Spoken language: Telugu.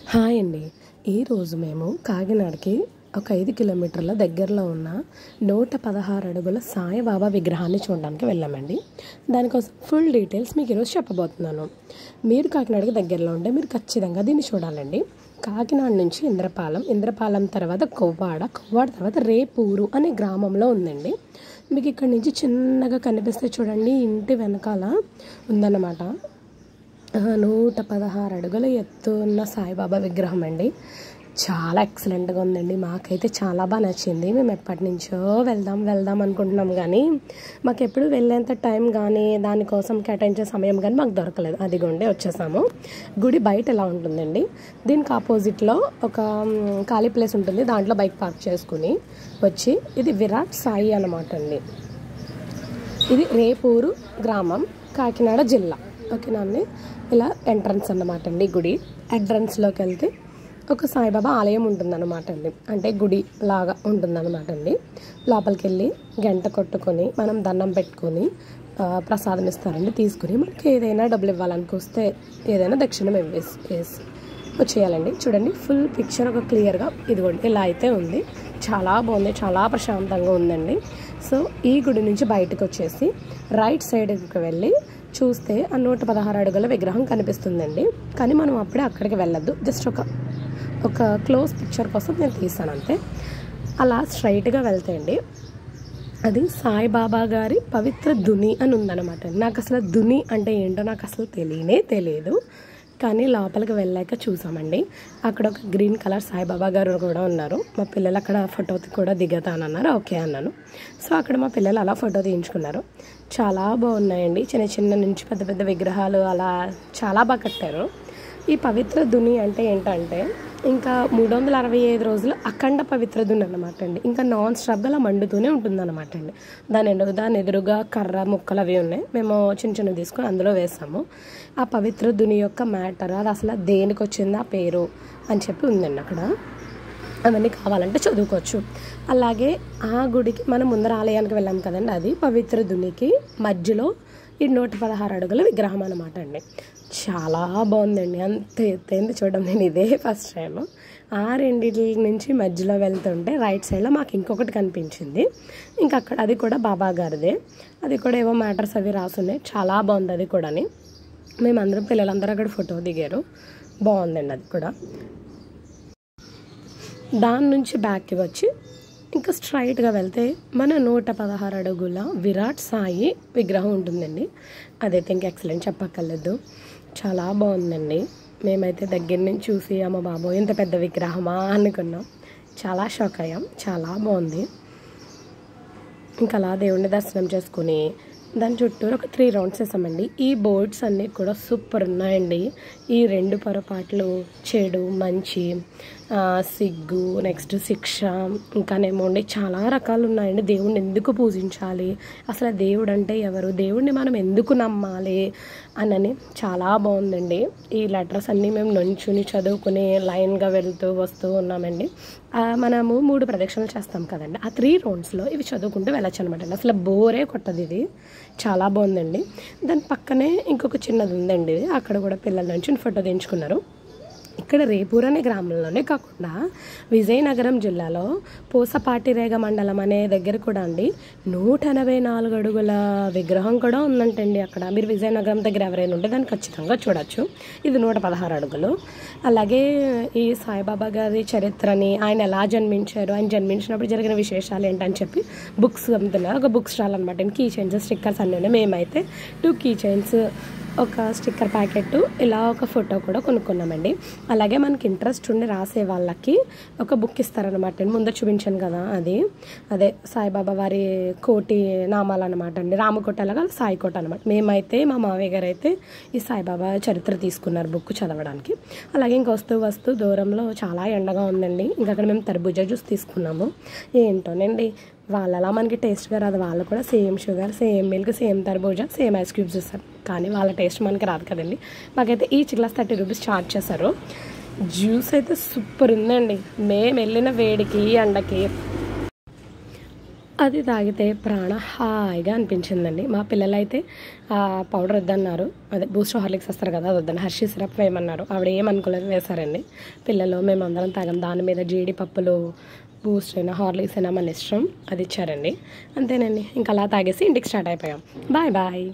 హాయ్ అండి. ఈరోజు మేము కాకినాడకి ఒక 5 కిలోమీటర్ల దగ్గరలో ఉన్న 116 అడుగుల సాయిబాబా విగ్రహాన్ని చూడడానికి వెళ్ళామండి. దానికోసం ఫుల్ డీటెయిల్స్ మీకు ఈరోజు చెప్పబోతున్నాను. మీరు కాకినాడకి దగ్గరలో ఉంటే మీరు ఖచ్చితంగా దీన్ని చూడాలండి. కాకినాడ నుంచి ఇంద్రపాలెం తర్వాత కొవ్వాడ తర్వాత రేపూరు అనే గ్రామంలో ఉందండి. మీకు ఇక్కడ నుంచి చిన్నగా కనిపిస్తే చూడండి, ఇంటి వెనకాల ఉందన్నమాట. 116 అడుగుల ఎత్తు ఉన్న సాయిబాబా విగ్రహం అండి. చాలా ఎక్సలెంట్గా ఉందండి. మాకైతే చాలా బాగా నచ్చింది. మేము ఎప్పటి నుంచో వెళ్దాం అనుకుంటున్నాం, కానీ మాకు ఎప్పుడు వెళ్ళేంత టైం కానీ దానికోసం కేటాయించే సమయం కానీ మాకు దొరకలేదు. అదిగోండి వచ్చేసాము. గుడి బయట ఎలా ఉంటుందండి, దీనికి ఆపోజిట్లో ఒక ఖాళీ ప్లేస్ ఉంటుంది. దాంట్లో బైక్ పార్క్ చేసుకుని వచ్చి, ఇది విరాట్ సాయి అన్నమాట అండి. ఇది రేపూరు గ్రామం, కాకినాడ జిల్లా. ఓకేనా అండి. ఇలా ఎంట్రన్స్ అన్నమాట అండి. గుడి ఎంట్రన్స్లోకి వెళ్తే ఒక సాయిబాబా ఆలయం ఉంటుందన్నమాట అండి. అంటే గుడి లాగా ఉంటుందన్నమాట అండి. లోపలికి వెళ్ళి గంట కొట్టుకొని మనం దండం పెట్టుకొని ప్రసాదం ఇస్తారండి. తీసుకుని మనకి ఏదైనా డబ్బులు ఇవ్వాలనుకొస్తే ఏదైనా దక్షిణం వేసి వచ్చేయాలండి. చూడండి ఫుల్ పిక్చర్ ఒక క్లియర్గా ఇదిగోండి ఇలా అయితే ఉంది. చాలా బాగుంది, చాలా ప్రశాంతంగా ఉందండి. సో ఈ గుడి నుంచి బయటకు వచ్చేసి రైట్ సైడ్కి వెళ్ళి చూస్తే ఆ 116 అడుగుల విగ్రహం కనిపిస్తుందండి. కానీ మనం అప్పుడే అక్కడికి వెళ్ళొద్దు. జస్ట్ ఒక క్లోజ్ పిక్చర్ కోసం నేను తీసాను అంతే. అలా స్ట్రైట్గా వెళ్తే అండి అది సాయిబాబా గారి పవిత్ర దుని అని ఉందన్నమాట. నాకు అసలు దుని అంటే ఏంటో నాకు అసలు తెలియదు. కానీ లోపలికి వెళ్ళాక చూసామండి. అక్కడ ఒక గ్రీన్ కలర్ సాయిబాబా గారు కూడా ఉన్నారు. మా పిల్లలు అక్కడ ఫోటో కూడా దిగుతానన్నారు. ఓకే అన్నాను. సో అక్కడ మా పిల్లలు అలా ఫోటో తీయించుకున్నారు. చాలా బాగున్నాయండి. చిన్న నుంచి పెద్ద విగ్రహాలు అలా చాలా బాగా కట్టారు. ఈ పవిత్ర దుని అంటే ఏంటంటే ఇంకా 365 రోజులు అఖండ పవిత్ర దుని అన్నమాట అండి. ఇంకా నాన్ స్టాప్గా అలా మండుతూనే ఉంటుందన్నమాట అండి. దాని ఎదురుగా కర్ర ముక్కలు అవి ఉన్నాయి. మేము చిన్న తీసుకొని అందులో వేసాము. ఆ పవిత్ర దుని యొక్క మ్యాటర్, అది అసలు దేనికి వచ్చింది ఆ పేరు అని చెప్పి ఉందండి అక్కడ. అవన్నీ కావాలంటే చదువుకోవచ్చు. అలాగే ఆ గుడికి మనం ముందర ఆలయానికి వెళ్ళాం కదండి, అది పవిత్ర దునికి మధ్యలో ఈ 116 అడుగుల విగ్రహం అనమాట అండి. చాలా బాగుందండి. అంత ఎత్తైంది చూడడం నేను ఇదే ఫస్ట్ టైం. ఆ రెండింటి నుంచి మధ్యలో వెళ్తుంటే రైట్ సైడ్లో మాకు ఇంకొకటి కనిపించింది. ఇంకా అక్కడ అది కూడా బాబా గారిదే. అది కూడా ఏవో మ్యాటర్స్ అవి రాసున్నాయి. చాలా బాగుంది అది కూడా. మేమందరం పిల్లలందరూ అక్కడ ఫోటో దిగారు. బాగుందండి అది కూడా. దాని నుంచి బ్యాక్కి వచ్చి ఇంకా స్ట్రైట్గా వెళ్తే మన 116 అడుగుల విరాట్ సాయి విగ్రహం ఉంటుందండి. అదైతే ఇంకా ఎక్సలెంట్ చెప్పక్కర్లేదు. చాలా బాగుందండి. మేమైతే దగ్గర నుంచి చూసి అమ్మ బాబో ఇంత పెద్ద విగ్రహమా అనుకున్నాం. చాలా షాక్ అయ్యాం. చాలా బాగుంది. ఇంకా అలా దేవుడిని దర్శనం చేసుకుని దాని చుట్టూరు ఒక 3 రౌండ్స్ వేసామండి. ఈ బోర్డ్స్ అన్నీ కూడా సూపర్ ఉన్నాయండి. ఈ 2 పొరపాట్లు, చెడు మంచి, సిగ్గు, నెక్స్ట్ శిక్ష, ఇంకానేమో అండి చాలా రకాలు ఉన్నాయండి. దేవుడిని ఎందుకు పూజించాలి, అసలు దేవుడు అంటే ఎవరు, దేవుడిని మనం ఎందుకు నమ్మాలి అని చాలా బాగుందండి. ఈ లెటర్స్ అన్నీ మేము నుంచుని చదువుకుని లైన్గా వస్తూ ఉన్నామండి. మనము 3 ప్రదక్షిణలు చేస్తాం కదండి, ఆ 3 రౌండ్స్లో ఇవి చదువుకుంటూ వెళ్ళచ్చు అనమాట. అసలు బోరే కొట్టదు. ఇది చాలా బాగుందండి. దాని పక్కనే ఇంకొక చిన్నది ఉందండి. అక్కడ కూడా పిల్లల నుంచి ఫోటో తీయించుకున్నారు. ఇక్కడ రేపూర్ అనే గ్రామంలోనే కాకుండా విజయనగరం జిల్లాలో పూసపాటిరేగ మండలం అనే దగ్గర కూడా అండి 184 అడుగుల విగ్రహం కూడా ఉందంటండి అక్కడ. మీరు విజయనగరం దగ్గర ఎవరైనా ఉంటే దాన్ని ఖచ్చితంగా చూడొచ్చు. ఇది 116 అడుగులు. అలాగే ఈ సాయిబాబా గారి చరిత్రని, ఆయన ఎలా జన్మించారు, ఆయన జన్మించినప్పుడు జరిగిన విశేషాలు ఏంటని చెప్పి బుక్స్ అమ్ముతున్నారు. ఒక బుక్ స్టాల్ అనమాట. కీ చైన్స్, స్టిక్కర్స్ అన్నీ ఉన్నాయి. మేమైతే 2 కీ చైన్స్, ఒక స్టిక్కర్ ప్యాకెట్, ఇలా ఒక ఫోటో కూడా కొనుక్కున్నామండి. అలాగే మనకి ఇంట్రెస్ట్ ఉండి రాసే వాళ్ళకి ఒక బుక్ ఇస్తారనమాట. ముందు చూపించాను కదా, అదే సాయిబాబా వారి కోటి నామాలు అనమాట అండి. రామకోట అలాగా సాయికోట అనమాట. మేమైతే మా మావయ్య గారు అయితే ఈ సాయిబాబా చరిత్ర తీసుకున్నారు బుక్ చదవడానికి. అలాగే ఇంక వస్తూ దూరంలో చాలా ఎండగా ఉందండి. ఇంకా అక్కడ మేము తర్బూజా జ్యూస్ తీసుకున్నాము. ఏంటోనండి వాళ్ళలా మనకి టేస్ట్గా రాదు. వాళ్ళు కూడా same sugar, same milk, same తర్బూజా, సేమ్ ఐస్ క్యూబ్స్ ఇస్తారు. కానీ వాళ్ళ టేస్ట్ మనకి రాదు కదండి. మాకైతే ఈచ్ గ్లాస్ 30 రూపీస్ ఛార్జ్ చేశారు. జ్యూస్ అయితే సూపర్ ఉందండి. మేము వెళ్ళిన వేడికి ఎండకి అది తాగితే ప్రాణ హాయిగా అనిపించిందండి. మా పిల్లలైతే పౌడర్ వద్దన్నారు. అదే బూస్ట్ హార్లిక్స్ వస్తారు కదా, అది వద్దని హర్షీ సిరప్ వేయమన్నారు. ఆవిడ ఏమనుకోలేదు, వేశారండి. పిల్లలు మేమందరం తాగాం. దాని మీద జీడిపప్పులు, బూస్ట్ అయినా హార్లిక్స్ అయినా మన ఇష్టం, అది ఇచ్చారండి. అంతేనండి, ఇంకా అలా తాగేసి ఇంటికి స్టార్ట్ అయిపోయాం. Bye bye.